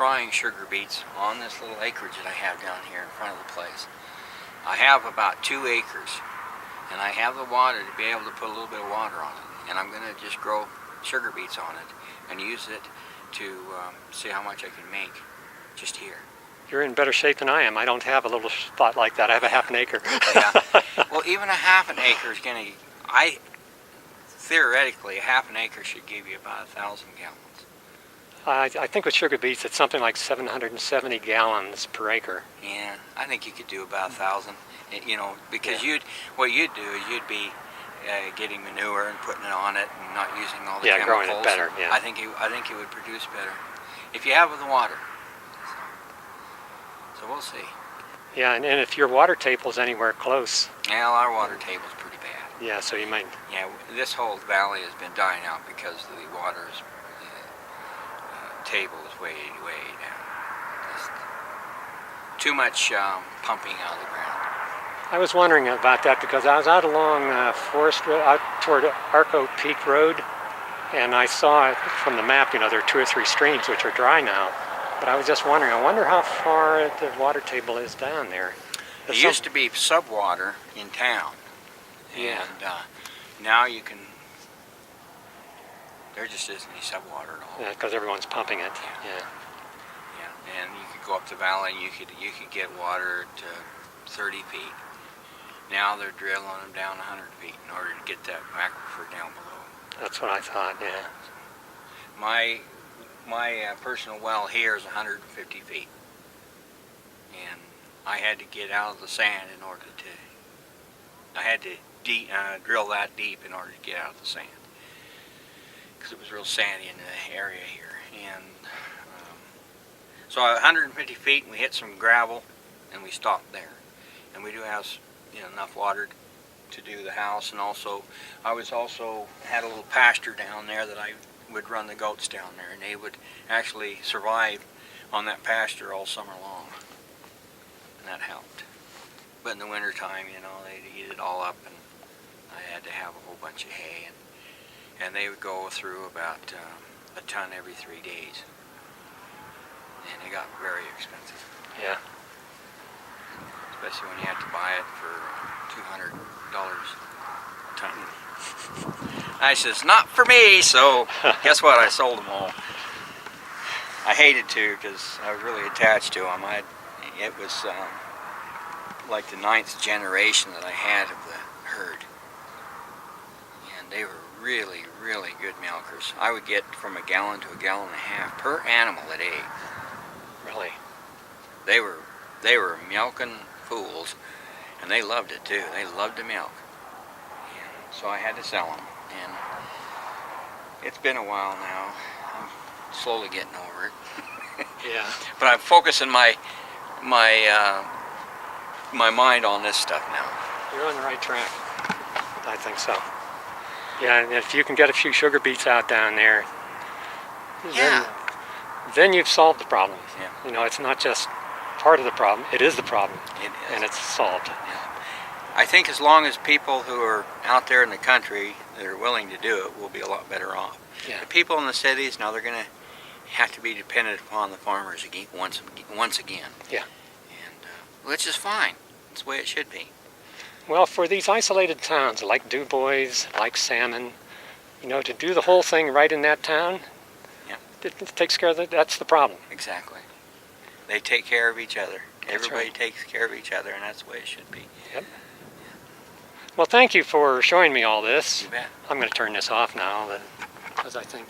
trying sugar beets on this little acreage that I have down here in front of the place. I have about 2 acres, and I have the water to be able to put a little bit of water on it, and I'm going to just grow sugar beets on it and use it to see how much I can make just here. You're in better shape than I am. I don't have a little spot like that. I have a half an acre. Yeah. Well, even a half an acre is going to, theoretically, a half an acre should give you about 1,000 gallons. I think with sugar beets, it's something like 770 gallons per acre. Yeah, I think you could do about 1,000. You know, because what you'd do is you'd be getting manure and putting it on it and not using all the chemicals. Growing it better. Yeah. I think you would produce better if you have the water. So we'll see. Yeah, and if your water table's anywhere close. Well, our water table's pretty bad. Yeah, so you might. Yeah, this whole valley has been dying out because the water's table is way down. Just too much pumping out of the ground. I was wondering about that because I was out along Forest Road, out toward Arco Peak Road, and I saw from the map, there are 2 or 3 streams which are dry now. But I was just wondering, I wonder how far the water table is down there. It used to be subwater in town. Yeah. And now you can, there just isn't any subwater at all. Yeah, because everyone's pumping it. Yeah. Yeah, and you could go up the valley and you could get water to 30 feet. Now they're drilling them down 100 feet in order to get that aquifer down below. That's what I thought, yeah. My personal well here is 150 feet, and I had to get out of the sand in order to, I had to drill that deep in order to get out of the sand, because it was real sandy in the area here. And so 150 feet, and we hit some gravel, and we stopped there. And we do have enough water to do the house, and also I had a little pasture down there that I would run the goats down there, and they would actually survive on that pasture all summer long, and that helped. But in the wintertime, they'd eat it all up, and I had to have a whole bunch of hay, and they would go through about a ton every 3 days, and it got very expensive. Yeah. Especially when you have to buy it for $200 a ton. I says, not for me, so guess what? I sold them all. I hated to because I was really attached to them. It was like the 9th generation that I had of the herd. And they were really, really good milkers. I would get from a gallon to a gallon and a half per animal that ate. Really? They were milking fools, and they loved it too. They loved to milk. And so I had to sell them. And it's been a while now. I'm slowly getting over it. Yeah. But I'm focusing my mind on this stuff now. You're on the right track. I think so. Yeah, and if you can get a few sugar beets out down there, then you've solved the problem. Yeah. It's not just part of the problem, it is the problem. It is. And it's solved. Yeah. I think as long as people who are out there in the country that are willing to do it will be a lot better off. Yeah. The people in the cities, now they're going to have to be dependent upon the farmers again, once again. Yeah. And which is fine. It's the way it should be. Well, for these isolated towns like Du Bois, like Salmon, to do the whole thing right in that town, it takes care of that's the problem. Exactly. They take care of each other. That's Everybody right. takes care of each other, and that's the way it should be. Yep. Well, thank you for showing me all this. You bet. I'm going to turn this off now because I think